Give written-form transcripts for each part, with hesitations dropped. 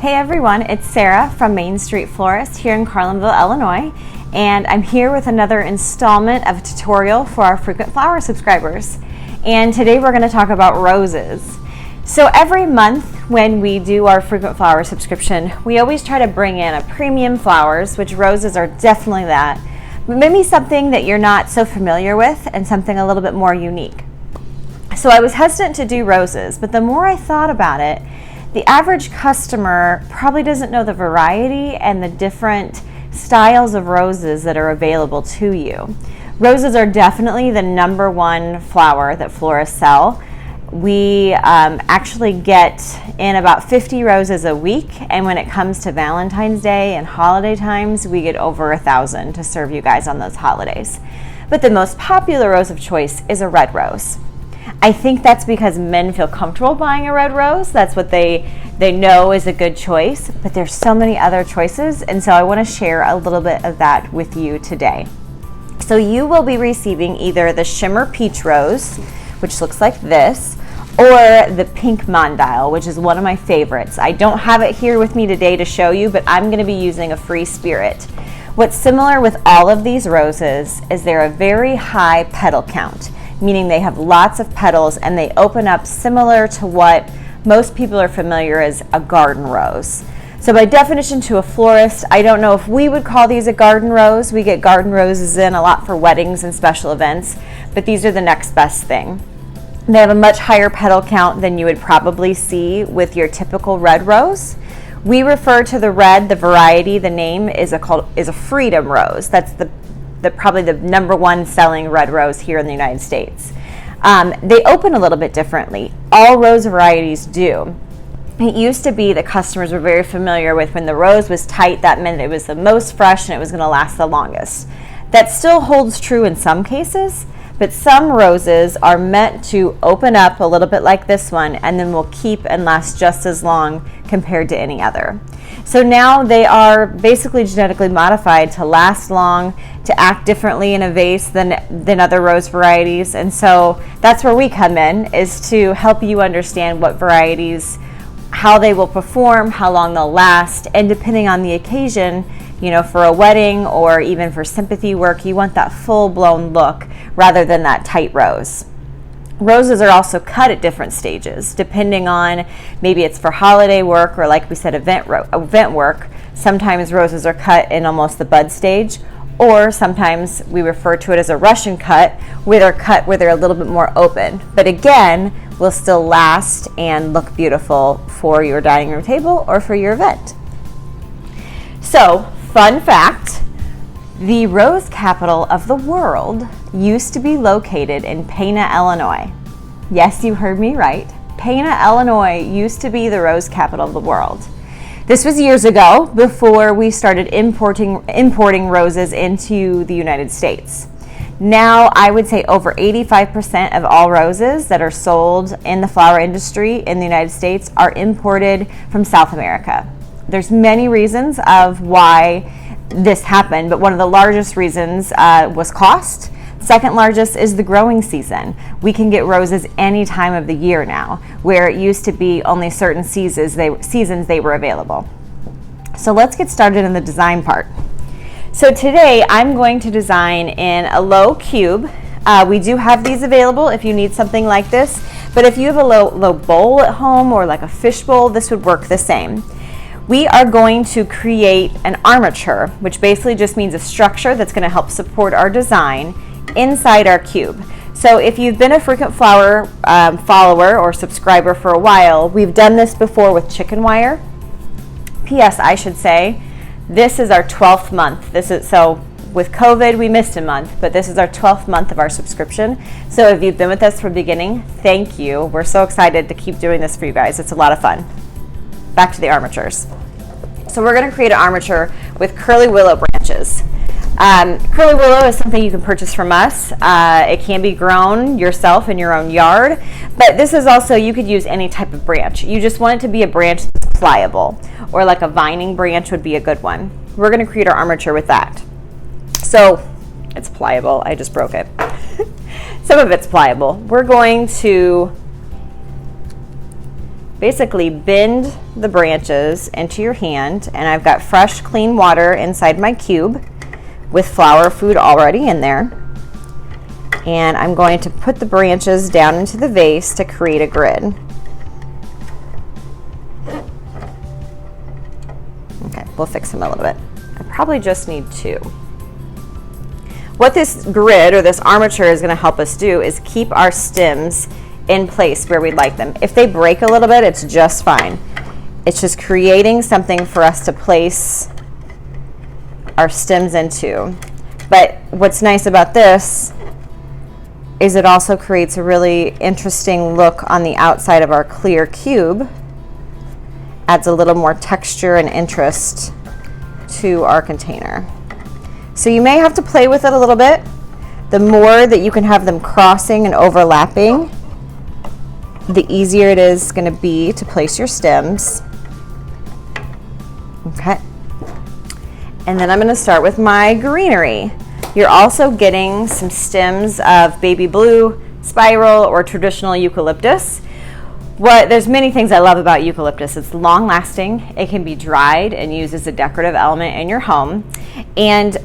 Hey everyone, it's Sarah from Main Street Florist here in Carlinville, Illinois, and I'm here with another installment of a tutorial for our frequent flower subscribers. And today we're going to talk about roses. So every month when we do our frequent flower subscription, we always try to bring in a premium flowers, which roses are definitely that, but maybe something that you're not so familiar with and something a little bit more unique. So I was hesitant to do roses, but the more I thought about it, the average customer probably doesn't know the variety and the different styles of roses that are available to you. Roses are definitely the number one flower that florists sell. We actually get in about 50 roses a week, and when it comes to Valentine's Day and holiday times, we get over 1,000 to serve you guys on those holidays. But the most popular rose of choice is a red rose. I think that's because men feel comfortable buying a red rose. That's what they know is a good choice, but there's so many other choices, and so I want to share a little bit of that with you today. So you will be receiving either the shimmer peach rose, which looks like this, or the pink mondile, which is one of my favorites. I don't have it here with me today to show you, but I'm going to be using a free spirit. What's similar with all of these roses is they're a very high petal count, meaning they have lots of petals and they open up similar to what most people are familiar as a garden rose. So by definition to a florist, I don't know if we would call these a garden rose. We get garden roses in a lot for weddings and special events, but these are the next best thing. They have a much higher petal count than you would probably see with your typical red rose. We refer to the red, the variety, the name is a freedom rose. That's probably the number one selling red rose here in the United States. They open a little bit differently. All rose varieties do. It used to be that customers were very familiar with when the rose was tight, that meant it was the most fresh and it was going to last the longest. That still holds true in some cases, but some roses are meant to open up a little bit like this one and then will keep and last just as long compared to any other. So now they are basically genetically modified to last long, to act differently in a vase than other rose varieties. And so that's where we come in, is to help you understand what varieties, how they will perform, how long they'll last, and depending on the occasion, you know, for a wedding or even for sympathy work, you want that full-blown look rather than that tight rose. Roses are also cut at different stages, depending on maybe it's for holiday work or, like we said, event work. Sometimes roses are cut in almost the bud stage, or sometimes we refer to it as a Russian cut, where they're a little bit more open. But again, will still last and look beautiful for your dining room table or for your event. So, fun fact, the rose capital of the world used to be located in Pana, Illinois. Yes, you heard me right. Pana, Illinois used to be the rose capital of the world. This was years ago, before we started importing roses into the United States. Now, I would say over 85% of all roses that are sold in the flower industry in the United States are imported from South America. There's many reasons of why this happened, but one of the largest reasons was cost. Second largest is the growing season. We can get roses any time of the year now, where it used to be only certain seasons they were available. So let's get started in the design part. So today I'm going to design in a low cube. We do have these available if you need something like this, but if you have a low bowl at home or like a fish bowl, this would work the same. We are going to create an armature, which basically just means a structure that's going to help support our design inside our cube. So if you've been a frequent flower follower or subscriber for a while, we've done this before with chicken wire. P.S. I should say, this is our 12th month. So with COVID, we missed a month, but this is our 12th month of our subscription. So if you've been with us from the beginning, thank you. We're so excited to keep doing this for you guys. It's a lot of fun. Back to the armatures. So we're going to create an armature with curly willow branches. Curly willow is something you can purchase from us. It can be grown yourself in your own yard, but this is also, you could use any type of branch. You just want it to be a branch that's pliable, or like a vining branch would be a good one. We're going to create our armature with that. So it's pliable. I just broke it. Some of it's pliable. We're going to basically bend the branches into your hand, and I've got fresh, clean water inside my cube with flower food already in there. And I'm going to put the branches down into the vase to create a grid. Okay, we'll fix them a little bit. I probably just need 2. What this grid or this armature is going to help us do is keep our stems in place where we'd like them. If they break a little bit, it's just fine. It's just creating something for us to place our stems into. But what's nice about this is it also creates a really interesting look on the outside of our clear cube. Adds a little more texture and interest to our container. So you may have to play with it a little bit. The more that you can have them crossing and overlapping, the easier it is going to be to place your stems. Okay. And then I'm going to start with my greenery. You're also getting some stems of baby blue, spiral, or traditional eucalyptus. There's many things I love about eucalyptus. It's long lasting. It can be dried and used as a decorative element in your home. And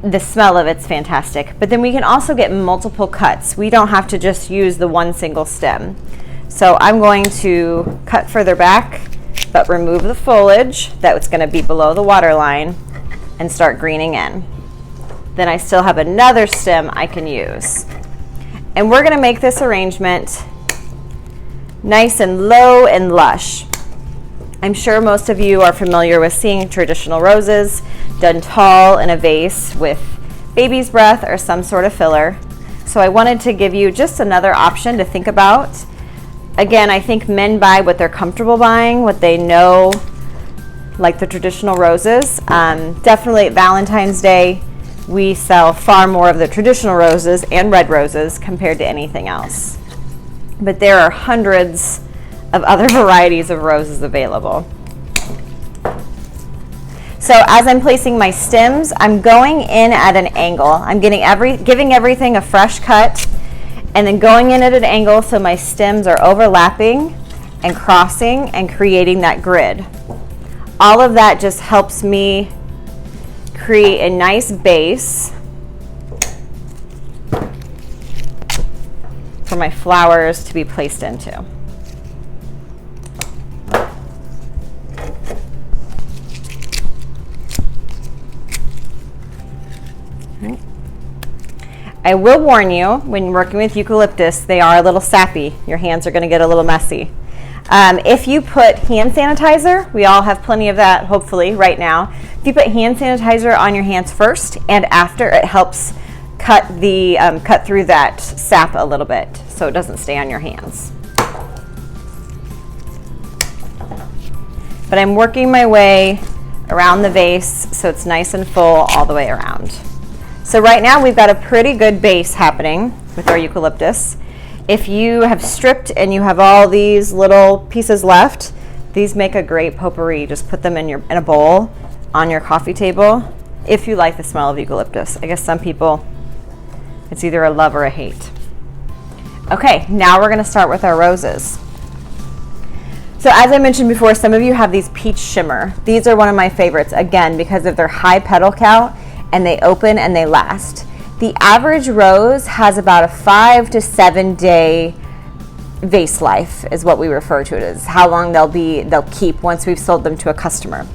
the smell of it's fantastic. But then we can also get multiple cuts. We don't have to just use the one single stem. So I'm going to cut further back, but remove the foliage that's going to be below the water line and start greening in. Then I still have another stem I can use. And we're going to make this arrangement nice and low and lush. I'm sure most of you are familiar with seeing traditional roses done tall in a vase with baby's breath or some sort of filler. So I wanted to give you just another option to think about. Again, I think men buy what they're comfortable buying, what they know, like the traditional roses. Definitely at Valentine's Day, we sell far more of the traditional roses and red roses compared to anything else. But there are hundreds of other varieties of roses available. So as I'm placing my stems, I'm going in at an angle. I'm giving everything a fresh cut, and then going in at an angle so my stems are overlapping and crossing and creating that grid. All of that just helps me create a nice base for my flowers to be placed into. I will warn you, when working with eucalyptus, they are a little sappy. Your hands are going to get a little messy. If you put hand sanitizer, we all have plenty of that, hopefully, right now. If you put hand sanitizer on your hands first and after, it helps cut through that sap a little bit so it doesn't stay on your hands. But I'm working my way around the vase so it's nice and full all the way around. So right now we've got a pretty good base happening with our eucalyptus. If you have stripped and you have all these little pieces left, these make a great potpourri. Just put them in a bowl on your coffee table if you like the smell of eucalyptus. I guess some people, it's either a love or a hate. Okay, now we're going to start with our roses. So as I mentioned before, some of you have these peach shimmer. These are one of my favorites, again, because of their high petal count, and they open and they last. The average rose has about a 5 to 7 day vase life, is what we refer to it as, how long they'll keep once we've sold them to a customer.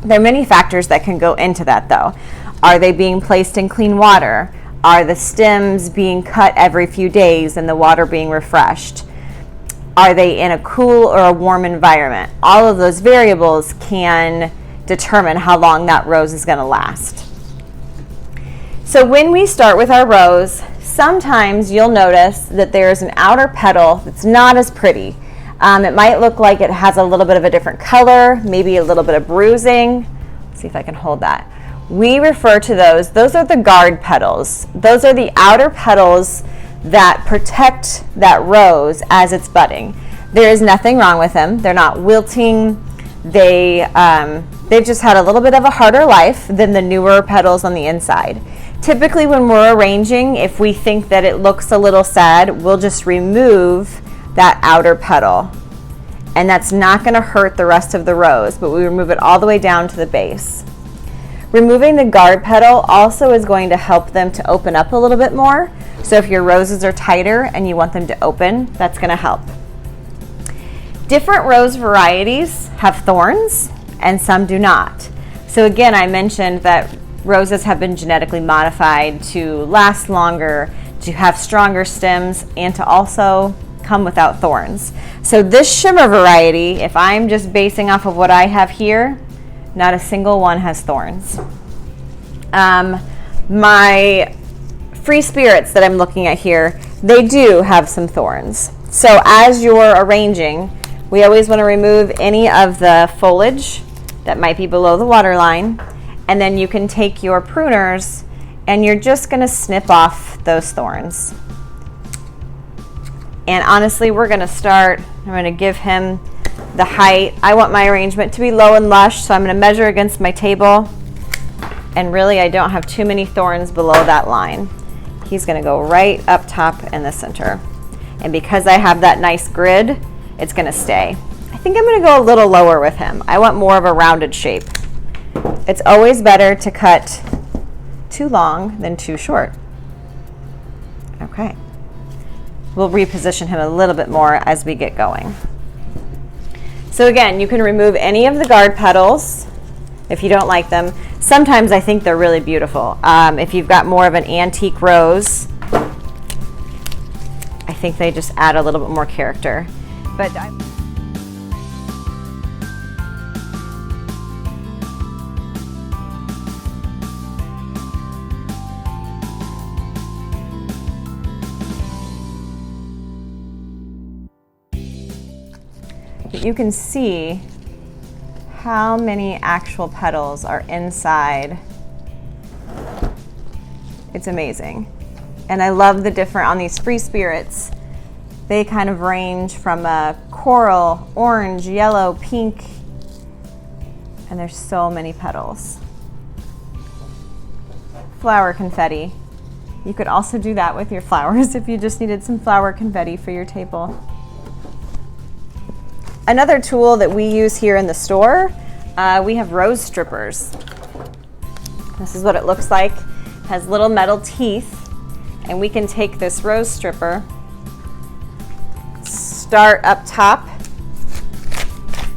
There are many factors that can go into that though. Are they being placed in clean water? Are the stems being cut every few days and the water being refreshed? Are they in a cool or a warm environment? All of those variables can determine how long that rose is going to last. So when we start with our rose, sometimes you'll notice that there's an outer petal that's not as pretty. It might look like it has a little bit of a different color, maybe a little bit of bruising. Let's see if I can hold that. We refer to those are the guard petals. Those are the outer petals that protect that rose as it's budding. There is nothing wrong with them. They're not wilting. They've just had a little bit of a harder life than the newer petals on the inside. Typically when we're arranging, if we think that it looks a little sad, we'll just remove that outer petal and that's not going to hurt the rest of the rose, but we remove it all the way down to the base. Removing the guard petal also is going to help them to open up a little bit more. So if your roses are tighter and you want them to open, that's going to help. Different rose varieties have thorns and some do not. So again, I mentioned that roses have been genetically modified to last longer, to have stronger stems, and to also come without thorns. So this shimmer variety, if I'm just basing off of what I have here, not a single one has thorns. My free spirits that I'm looking at here, they do have some thorns. So as you're arranging, we always want to remove any of the foliage that might be below the water line, and then you can take your pruners and you're just going to snip off those thorns. And honestly, we're going to start, I'm going to give him the height. I want my arrangement to be low and lush, so I'm going to measure against my table, and really I don't have too many thorns below that line. He's going to go right up top in the center, and because I have that nice grid, it's going to stay. I think I'm going to go a little lower with him. I want more of a rounded shape. It's always better to cut too long than too short. Okay. We'll reposition him a little bit more as we get going. So again, you can remove any of the guard petals if you don't like them. Sometimes I think they're really beautiful. If you've got more of an antique rose, I think they just add a little bit more character. But you can see how many actual petals are inside. It's amazing. And I love the different, on these free spirits, they kind of range from a coral, orange, yellow, pink, and there's so many petals. Flower confetti. You could also do that with your flowers if you just needed some flower confetti for your table. Another tool that we use here in the store, we have rose strippers. This is what it looks like. It has little metal teeth, and we can take this rose stripper, start up top,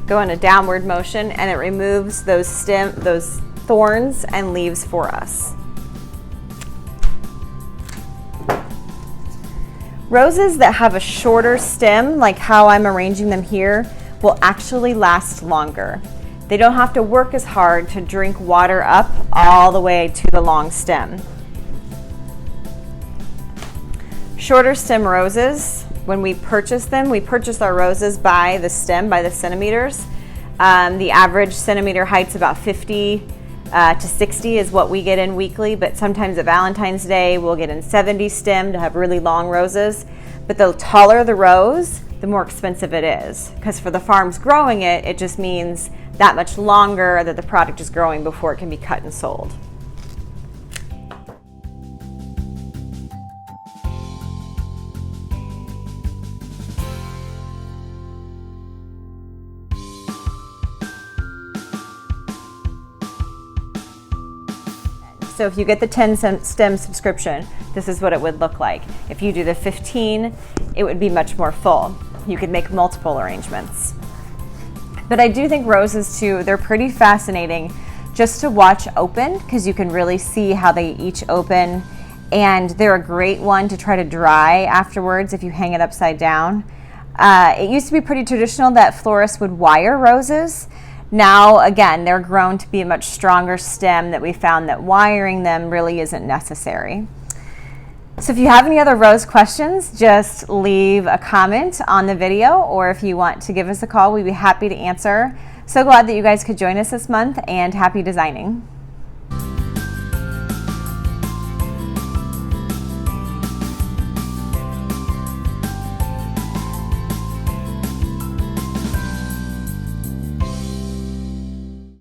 go in a downward motion, and it removes those thorns and leaves for us. Roses that have a shorter stem, like how I'm arranging them here, will actually last longer. They don't have to work as hard to drink water up all the way to the long stem. Shorter stem roses, when we purchase them, we purchase our roses by the stem, by the centimeters. The average centimeter height's about 50 to 60 is what we get in weekly, but sometimes at Valentine's Day we'll get in 70 stem to have really long roses. But the taller the rose, the more expensive it is, because for the farms growing it, it just means that much longer that the product is growing before it can be cut and sold. So if you get the 10 stem subscription, this is what it would look like. If you do the 15, it would be much more full. You could make multiple arrangements. But I do think roses too, they're pretty fascinating just to watch open, because you can really see how they each open, and they're a great one to try to dry afterwards if you hang it upside down. It used to be pretty traditional that florists would wire roses. Now, again, they're grown to be a much stronger stem that we found that wiring them really isn't necessary. So if you have any other rose questions, just leave a comment on the video, or if you want to give us a call, we'd be happy to answer. So glad that you guys could join us this month, and happy designing.